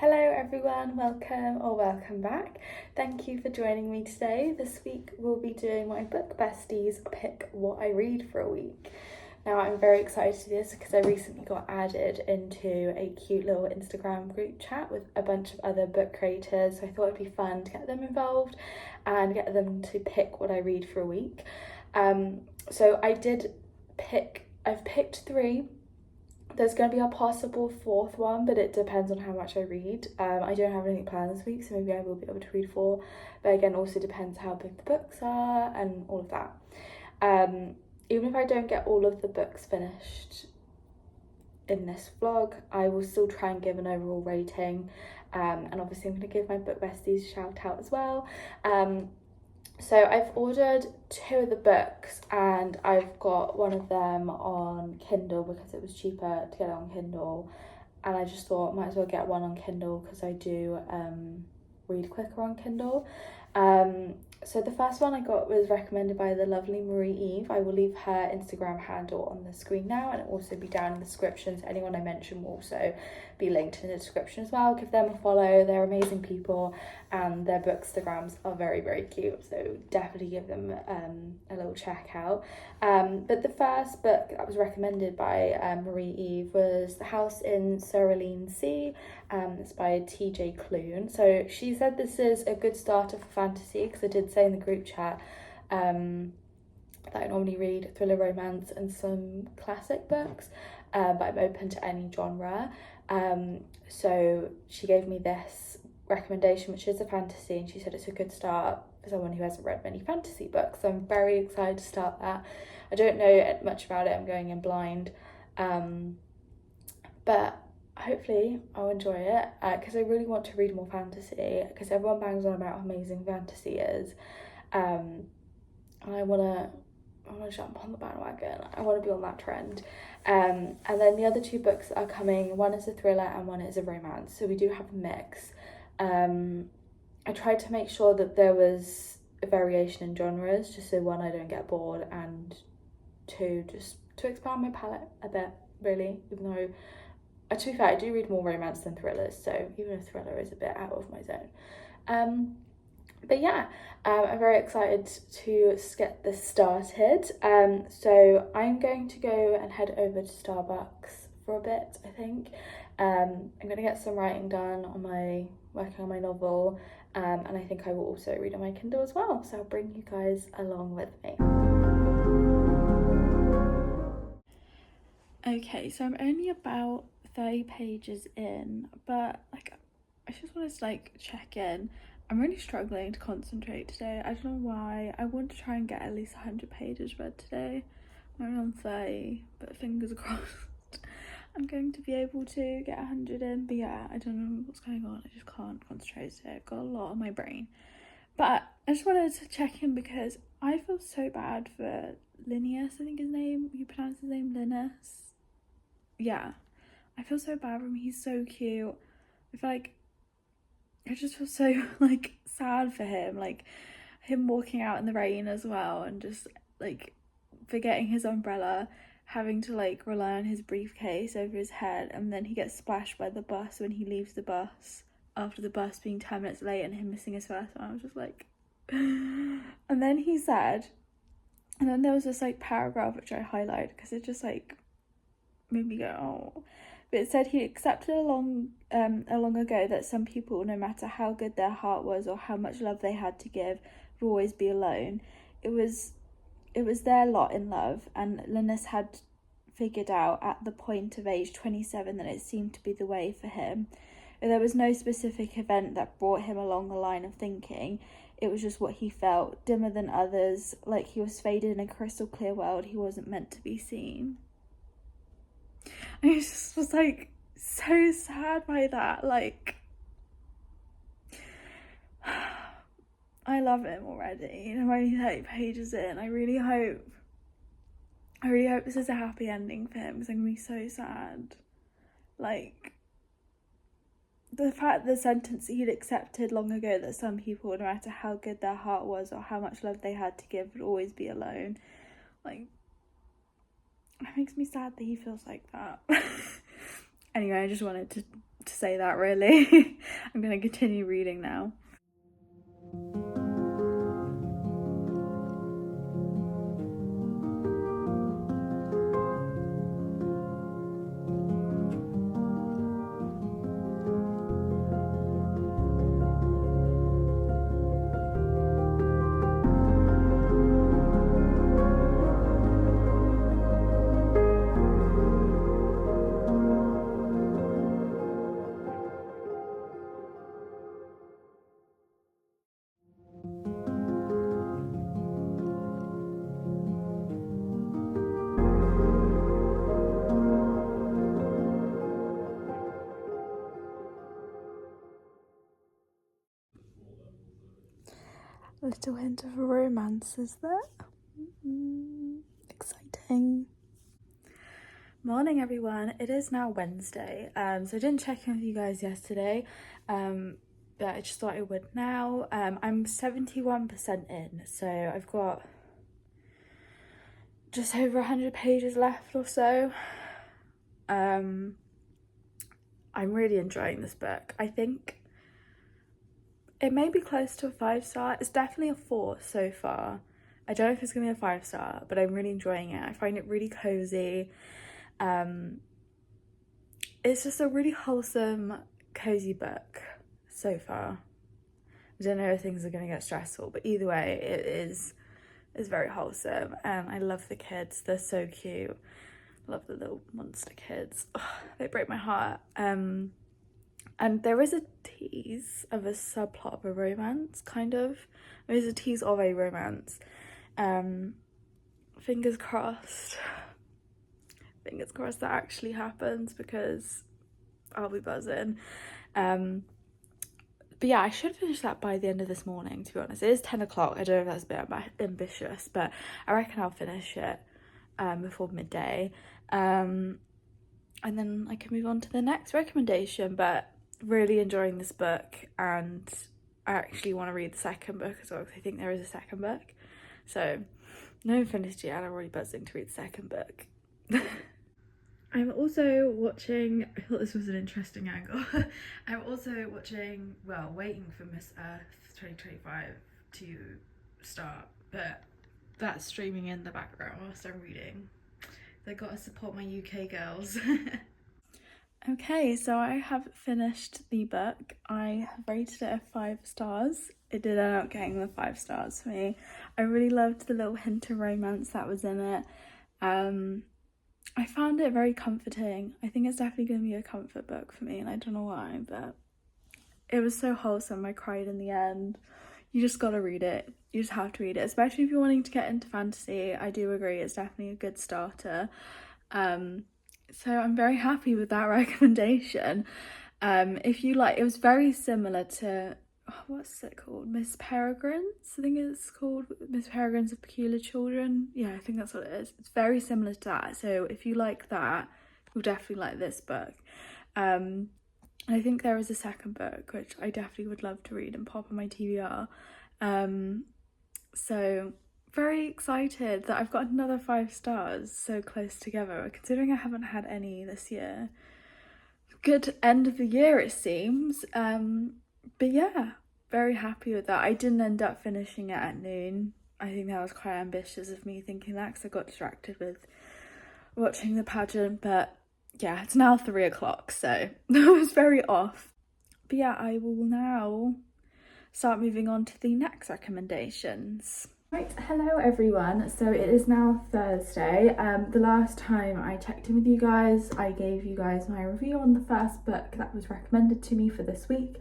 Hello everyone, welcome back. Thank you for joining me today. This week we'll be doing my book Besties pick what I read for a week. Now I'm very excited to do this because I recently got added into a cute little Instagram group chat with a bunch of other book creators, so I thought it'd be fun to get them involved and get them to pick what I read for a week. So I've picked 3. There's going to be a possible 4th one, but it depends on how much I read. I don't have anything planned this week, so maybe I will be able to read 4. But again, also depends how big the books are and all of that. Even if I don't get all of the books finished in this vlog, I will still try and give an overall rating. And obviously I'm going to give my book besties a shout out as well. So I've ordered 2 of the books and I've got one of them on Kindle because it was cheaper to get it on Kindle, and I just thought might as well get one on Kindle because I do read quicker on Kindle. So the first one I got was recommended by the lovely Marie Eve. I will leave her Instagram handle on the screen now, and it will also be down in the description, so anyone I mention will also be linked in the description as well. Give them a follow, they're amazing people and their bookstagrams are very, very cute, so definitely give them a little check out. But the first book that was recommended by Marie Eve was The House in Cerulean Sea. It's by TJ Klune. So she said this is a good starter for fantasy, because I did say in the group chat that I normally read thriller, romance and some classic books, but I'm open to any genre. So she gave me this recommendation, which is a fantasy, and she said it's a good start for someone who hasn't read many fantasy books, so I'm very excited to start that. I don't know much about it, I'm going in blind, but hopefully I'll enjoy it, because I really want to read more fantasy, because everyone bangs on about how amazing fantasy is, and I want to jump on the bandwagon. I want to be on that trend. And then the other 2 books that are coming, one is a thriller and one is a romance, so we do have a mix. I tried to make sure that there was a variation in genres, just so 1, I don't get bored, and 2, just to expand my palette a bit, really, even though, to be fair, I do read more romance than thrillers, so even a thriller is a bit out of my zone. But yeah, I'm very excited to get this started. So I'm going to go and head over to Starbucks for a bit, I think. I'm going to get some writing done working on my novel, and I think I will also read on my Kindle as well, so I'll bring you guys along with me. Okay, so I'm only about 30 pages in, but I just wanted to check in. I'm really struggling to concentrate today. I don't know why. I want to try and get at least 100 pages read today. I'm only on 30, but fingers crossed I'm going to be able to get 100 in. But yeah, I don't know what's going on. I just can't concentrate today. I've got a lot on my brain. But I just wanted to check in because I feel so bad for Linus, I think his name. You pronounce his name Linus? Yeah. I feel so bad for him. He's so cute. I feel like I just feel so sad for him, him walking out in the rain as well, and just forgetting his umbrella, having to rely on his briefcase over his head, and then he gets splashed by the bus when he leaves the bus after the bus being 10 minutes late and him missing his first one. I was just and then he said, and then there was this paragraph which I highlighted because it just made me go, oh. But it said he accepted long ago that some people, no matter how good their heart was or how much love they had to give, would always be alone. It was their lot in love, and Linus had figured out at the point of age 27 that it seemed to be the way for him. There was no specific event that brought him along the line of thinking. It was just what he felt, dimmer than others, like he was faded in a crystal clear world he wasn't meant to be seen. I just was so sad by that. I love him already. I'm only 30 pages in. I really hope this is a happy ending for him, because I'm gonna be so sad. The fact the sentence he'd accepted long ago that some people, no matter how good their heart was or how much love they had to give, would always be alone. It makes me sad that he feels like that. Anyway, I just wanted to to say that, really. I'm going to continue reading now. A little hint of a romance, is there? Exciting. Morning, everyone. It is now Wednesday. So I didn't check in with you guys yesterday, but I just thought I would now. I'm 71% in, so I've got just over 100 pages left or so. I'm really enjoying this book. I think it may be close to a 5-star. It's definitely a 4 so far. I don't know if it's gonna be a 5-star, but I'm really enjoying it. I find it really cozy. It's just a really wholesome, cozy book so far. I don't know if things are gonna get stressful, but either way, it's very wholesome. I love the kids. They're so cute. Love the little monster kids. Oh, they break my heart. And there is a tease of a subplot of a romance, kind of. There's a tease of a romance. Fingers crossed. Fingers crossed that actually happens, because I'll be buzzing. But yeah, I should finish that by the end of this morning, to be honest. It is 10 o'clock. I don't know if that's a bit ambitious, but I reckon I'll finish it before midday. And then I can move on to the next recommendation. But really enjoying this book, and I actually want to read the second book as well, because I think there is a second book. So no one finished yet, and I'm already buzzing to read the second book. I'm also watching, I thought this was an interesting angle. I'm also watching, well, waiting for Miss Earth 2025 to start, but that's streaming in the background whilst I'm reading. They gotta support my UK girls. Okay, so I have finished the book. I have rated it 5 stars. It did end up getting the 5 stars for me. I really loved the little hint of romance that was in it. I found it very comforting. I think it's definitely going to be a comfort book for me, and I don't know why, but it was so wholesome. I cried in the end. You just gotta read it. You just have to read it, especially if you're wanting to get into fantasy. I do agree, it's definitely a good starter. So I'm very happy with that recommendation. If you like, it was very similar to, what's it called? Miss Peregrine's? I think it's called Miss Peregrine's of Peculiar Children. Yeah, I think that's what it is. It's very similar to that. So if you like that, you'll definitely like this book. I think there is a second book, which I definitely would love to read and pop on my TBR. So very excited that I've got another 5 stars so close together, considering I haven't had any this year. Good end of the year, it seems. But yeah, very happy with that. I didn't end up finishing it at noon. I think that was quite ambitious of me thinking that, because I got distracted with watching the pageant. But yeah, it's now 3 o'clock, so that was very off. But yeah, I will now start moving on to the next recommendations. Right, hello everyone. So it is now Thursday. The last time I checked in with you guys, I gave you guys my review on the first book that was recommended to me for this week.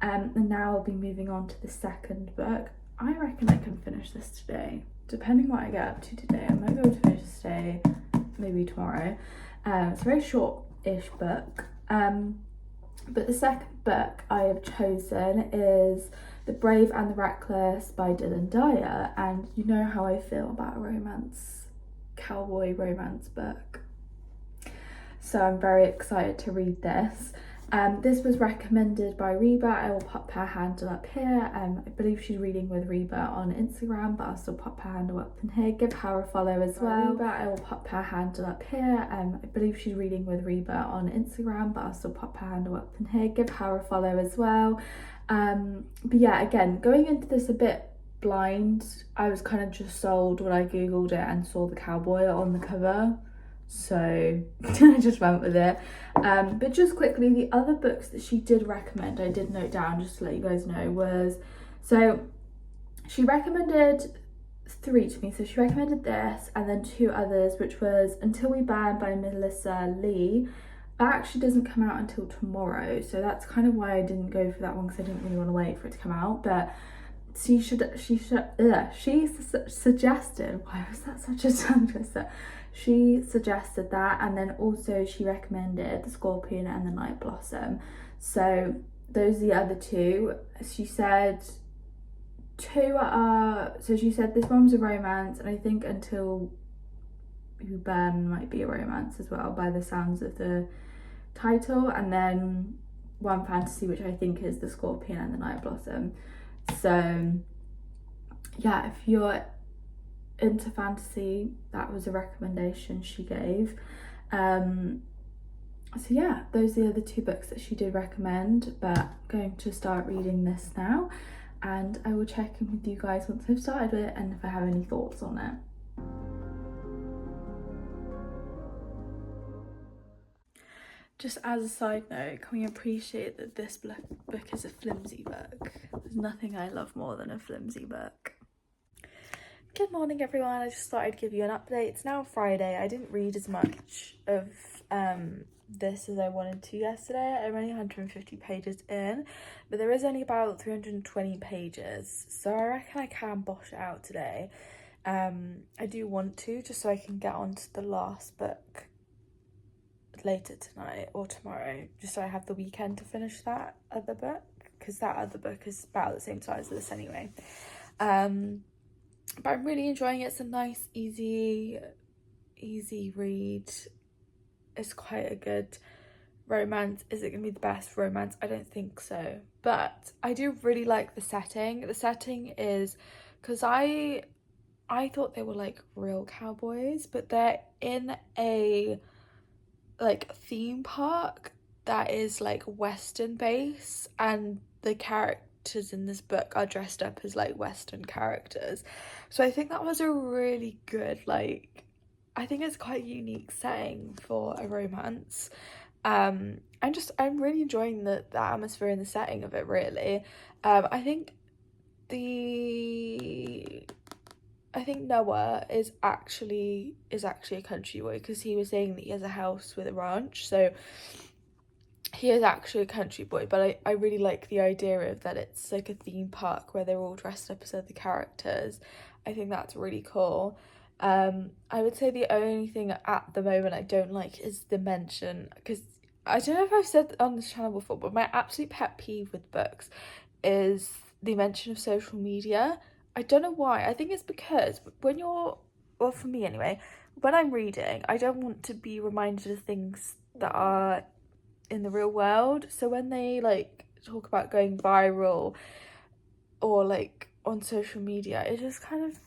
And now I'll be moving on to the second book. I reckon I can finish this today, depending what I get up to today. I might be able to finish this today, maybe tomorrow. It's a very short-ish book. But the second book I have chosen is The Brave and the Reckless by Dylan Dyer, and you know how I feel about a romance, cowboy romance book. So I'm very excited to read this. This was recommended by Reba. I will pop her handle up here. I believe she's reading with Reba on Instagram, but I'll still pop her handle up in here. Give her a follow as well. Reba, I will pop her handle up here. I believe she's reading with Reba on Instagram, but I'll still pop her handle up in here. Give her a follow as well. But yeah, again, going into this a bit blind, I was kind of just sold when I googled it and saw the cowboy on the cover, so I just went with it. But just quickly, the other books that she did recommend, I did note down just to let you guys know, was, so she recommended 3 to me. So she recommended this and then 2 others, which was Until We Burn by Melissa Lee. That actually doesn't come out until tomorrow, so that's kind of why I didn't go for that one, because I didn't really want to wait for it to come out. But she suggested, why was that such a tongue twister? She suggested that, and then also she recommended The Scorpion and The Night Blossom. So those are the other 2. She said 2 are, so she said this one was a romance, and I think Until You Burn might be a romance as well by the sounds of the title, and then one fantasy, which I think is The Scorpion and The Night Blossom. So yeah, if you're into fantasy, that was a recommendation she gave. So yeah, those are the other 2 books that she did recommend, but I'm going to start reading this now, and I will check in with you guys once I've started it and if I have any thoughts on it. Just as a side note, can we appreciate that this book is a flimsy book? There's nothing I love more than a flimsy book. Good morning everyone, I just thought I'd give you an update. It's now Friday. I didn't read as much of this as I wanted to yesterday. I'm only 150 pages in, but there is only about 320 pages, so I reckon I can bosh it out today. I do want to, just so I can get on to the last book later tonight or tomorrow, just so I have the weekend to finish that other book, because that other book is about the same size as this anyway. But I'm really enjoying it. It's a nice easy read. It's quite a good romance. Is it gonna be the best romance? I don't think so, but I do really like the setting. The setting is, because I thought they were like real cowboys, but they're in a like theme park that is like Western based, and the characters in this book are dressed up as like Western characters. So I think that was a really good, like, I think it's quite a unique setting for a romance. I'm really enjoying the atmosphere and the setting of it, really. I think Noah is actually a country boy, because he was saying that he has a house with a ranch, so he is actually a country boy. But I really like the idea of that it's like a theme park where they're all dressed up as other characters. I think that's really cool. I would say the only thing at the moment I don't like is the mention, because I don't know if I've said on this channel before, but my absolute pet peeve with books is the mention of social media. I don't know why. I think it's because when you're, well, for me anyway, when I'm reading, I don't want to be reminded of things that are in the real world. So when they like talk about going viral or like on social media, it just kind of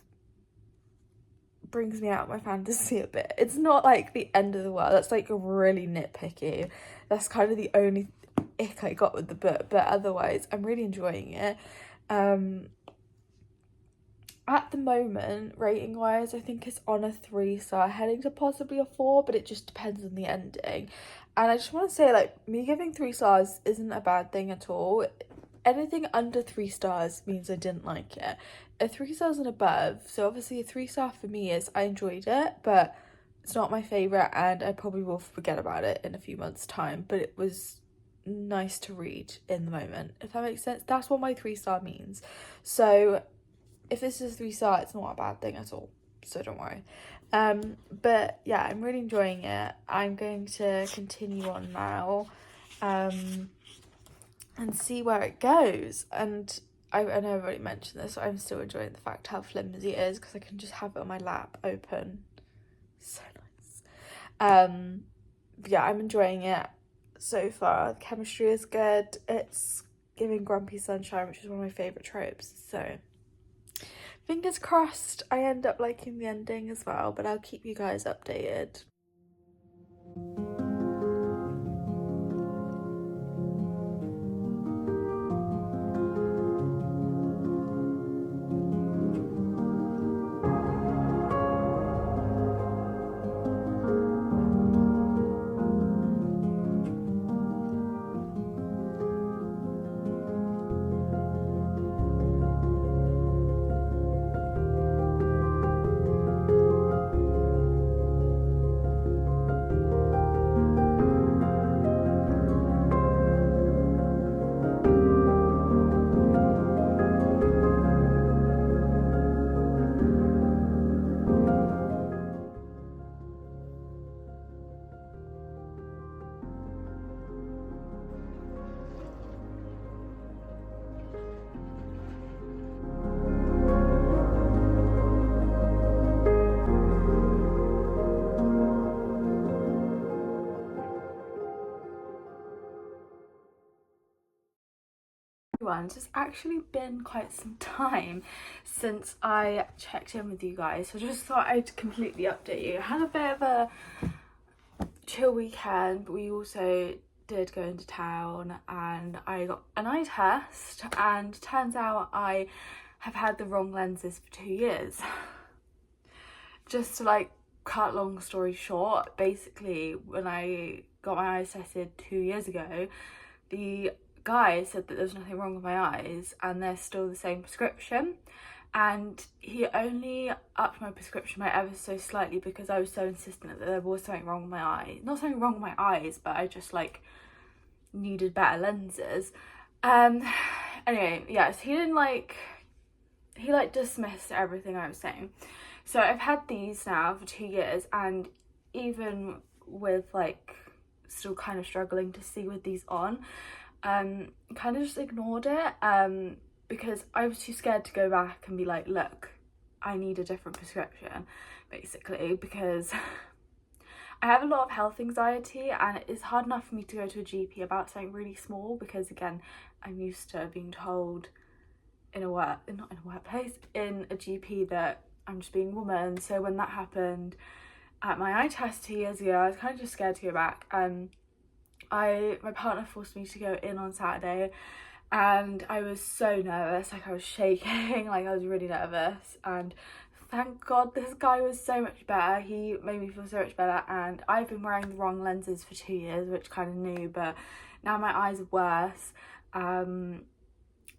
brings me out of my fantasy a bit. It's not like the end of the world. That's like really nitpicky. That's kind of the only ick I got with the book, but otherwise I'm really enjoying it. At the moment, rating wise, I think it's on a 3-star, heading to possibly a 4, but it just depends on the ending. And I just want to say, like, me giving 3 stars isn't a bad thing at all. Anything under 3 stars means I didn't like it. A 3 stars and above, so obviously a 3-star for me is I enjoyed it, but it's not my favourite, and I probably will forget about it in a few months' time. But it was nice to read in the moment, if that makes sense. That's what my 3-star means. So if this is a 3-star, it's not a bad thing at all, so don't worry. But yeah, I'm really enjoying it. I'm going to continue on now and see where it goes. And I know I've already mentioned this, so I'm still enjoying the fact how flimsy it is, because I can just have it on my lap open. So nice. Yeah, I'm enjoying it. so far. The chemistry is good. It's giving grumpy sunshine, which is one of my favourite tropes, so fingers crossed I end up liking the ending as well, but I'll keep you guys updated. It's actually been quite some time since I checked in with you guys, so I just thought I'd completely update you. I had a bit of a chill weekend, but we also did go into town and I got an eye test, and turns out I have had the wrong lenses for 2 years. Just to like cut long story short, basically when I got my eyes tested 2 years ago, the guy said that there was nothing wrong with my eyes and they're still the same prescription, and he only upped my prescription by ever so slightly because I was so insistent that there was something wrong with my eye. Not something wrong with my eyes, but I just like needed better lenses. Anyway, yes, he dismissed everything I was saying. So I've had these now for 2 years, and even with like still kind of struggling to see with these on, kind of just ignored it because I was too scared to go back and be like, look, I need a different prescription, basically, because I have a lot of health anxiety and it's hard enough for me to go to a GP about something really small because, again, I'm used to being told in a GP that I'm just being a woman. So when that happened at my eye test 2 years ago, I was kind of just scared to go back. My partner forced me to go in on Saturday and I was so nervous, like I was shaking, like I was really nervous, and thank God this guy was so much better. He made me feel so much better, and I've been wearing the wrong lenses for 2 years, which kind of new, but now my eyes are worse. And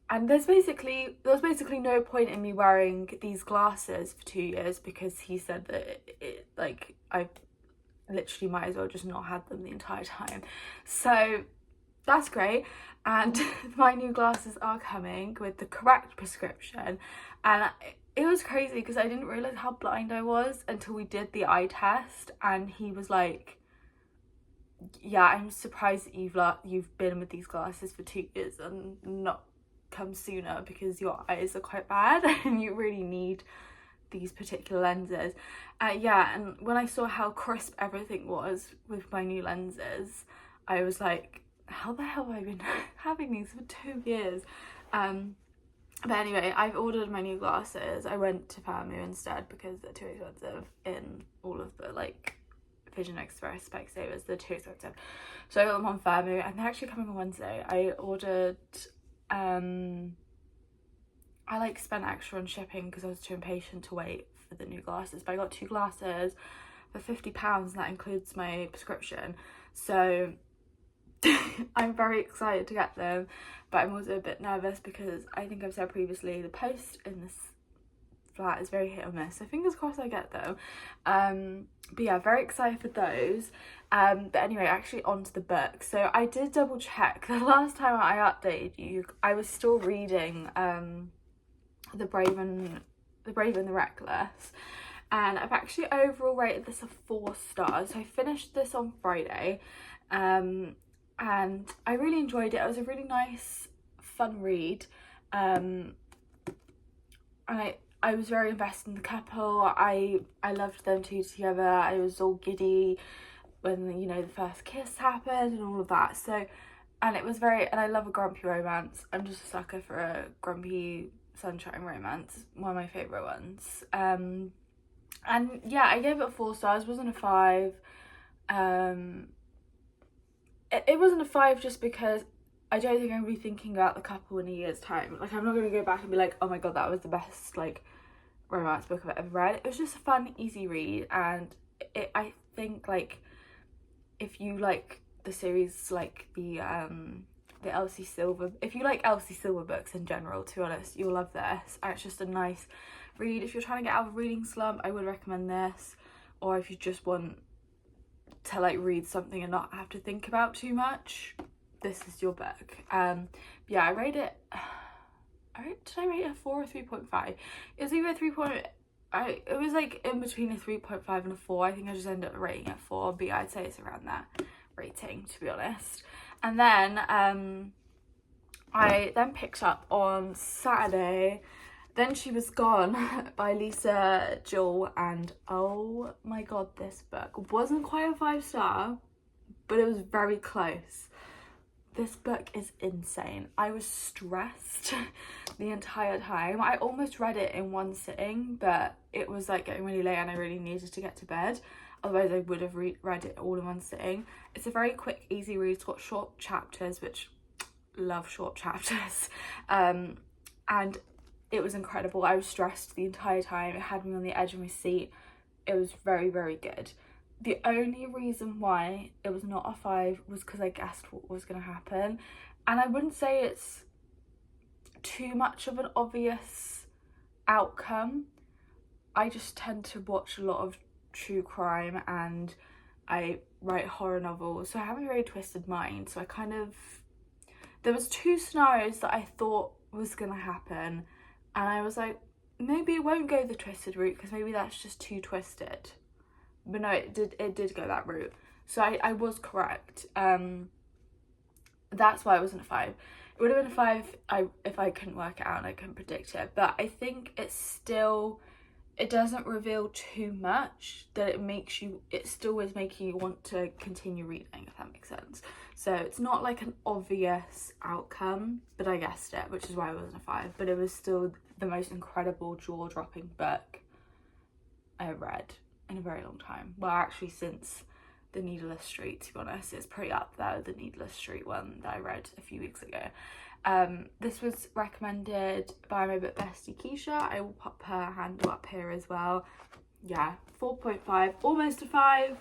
there was basically no point in me wearing these glasses for 2 years because he said that I literally might as well just not had them the entire time. So that's great, and my new glasses are coming with the correct prescription, and it was crazy because I didn't realise how blind I was until we did the eye test, and he was like, yeah, I'm surprised that you've been with these glasses for 2 years and not come sooner because your eyes are quite bad and you really need these particular lenses. Yeah, and when I saw how crisp everything was with my new lenses, I was like, how the hell have I been having these for 2 years? But anyway, I've ordered my new glasses. I went to Famu instead because they're too expensive in all of the like Vision Express Specsavers. They're too expensive, so I got them on Famu and they're actually coming on Wednesday. I ordered I like spent extra on shipping because I was too impatient to wait for the new glasses, but I got 2 glasses for £50 and that includes my prescription, so I'm very excited to get them, but I'm also a bit nervous because I think I've said previously the post in this flat is very hit or miss, so fingers crossed I get them. But yeah, very excited for those. But anyway, actually onto the book. So I did double check the last time I updated you, I was still reading The Brave and the Reckless, and I've actually overall rated this a 4 stars. So I finished this on Friday, and I really enjoyed it. It was a really nice, fun read, and I was very invested in the couple. I loved them two together. I was all giddy when, you know, the first kiss happened and all of that. So, and it was very, and I love a grumpy romance. I'm just a sucker for a grumpy sunshine romance, one of my favourite ones. And yeah, I gave it 4 stars, wasn't a 5. It wasn't a 5 just because I don't think I'm gonna be thinking about the couple in a year's time. Like, I'm not gonna go back and be like, oh my god, that was the best like romance book I've ever read. It was just a fun, easy read, and I think like if you like the series, like the Elsie Silver, if you like Elsie Silver books in general, to be honest, you'll love this. And it's just a nice read. If you're trying to get out of a reading slump, I would recommend this. Or if you just want to like read something and not have to think about too much, this is your book. Yeah, I rate it, did I rate it a 4 or 3.5? It was either 3. It was like in between a 3.5 and a 4. I think I just ended up rating it 4, but yeah, I'd say it's around that rating, to be honest. And then I then picked up on Saturday Then She Was Gone by Lisa Jewell, and oh my god, this book wasn't quite a 5-star, but it was very close. This book is insane. I was stressed the entire time. I almost read it in one sitting, but it was like getting really late and I really needed to get to bed. Otherwise I would have read it all in one sitting. It's a very quick, easy read. It's got short chapters, which love short chapters. And it was incredible. I was stressed the entire time. It had me on the edge of my seat. It was very, very good. The only reason why it was not a 5 was because I guessed what was going to happen. And I wouldn't say it's too much of an obvious outcome. I just tend to watch a lot of true crime and I write horror novels. So I have a very twisted mind. So I kind of... There was 2 scenarios that I thought was going to happen. And I was like, maybe it won't go the twisted route because maybe that's just too twisted. But no, it did go that route. So I was correct. That's why it wasn't a 5. It would have been a 5 if I couldn't work it out and I couldn't predict it. But I think it doesn't reveal too much that it still is making you want to continue reading, if that makes sense. So it's not like an obvious outcome, but I guessed it, which is why it wasn't a 5. But it was still the most incredible, jaw-dropping book I have read in a very long time. Well, actually since The Needless Street, to be honest. It's pretty up there with the Needless Street one that I read a few weeks ago. This was recommended by my book bestie Keisha. I will pop her handle up here as well. Yeah, 4.5, almost a 5.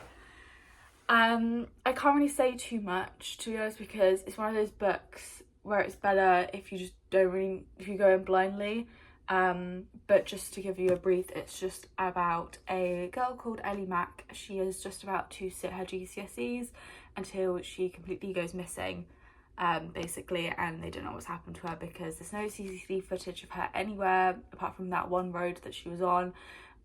I can't really say too much, to be honest, because it's one of those books where it's better if you if you go in blindly. But just to give you a brief, it's just about a girl called Ellie Mack. She is just about to sit her GCSEs until she completely goes missing, basically, and they don't know what's happened to her because there's no CCTV footage of her anywhere apart from that one road that she was on,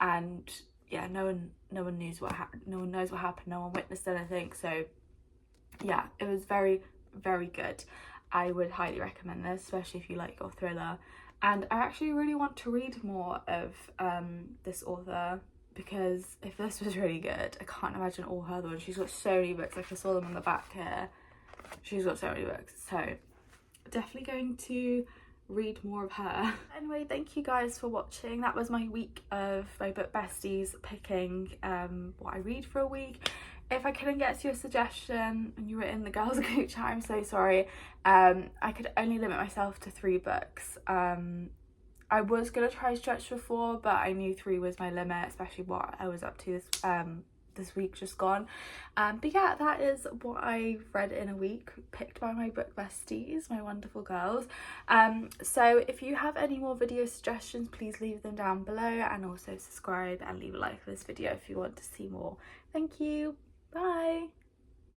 and yeah, no one knows what happened. No one knows what happened. No one witnessed anything. So yeah, it was very, very good. I would highly recommend this, especially if you like your thriller. And I actually really want to read more of this author, because if this was really good, I can't imagine all her other ones. She's got so many books, like I saw them on the back here. She's got so many books, so definitely going to read more of her. Anyway, thank you guys for watching. That was my week of my book besties picking what I read for a week. If I couldn't get to your suggestion and you were in the girls group chat, I'm so sorry. I could only limit myself to 3 books. I was gonna try stretch for 4, but I knew 3 was my limit, especially what I was up to this week just gone. But yeah, that is what I read in a week, picked by my book besties, my wonderful girls. So if you have any more video suggestions, please leave them down below, and also subscribe and leave a like for this video if you want to see more. Thank you. Bye.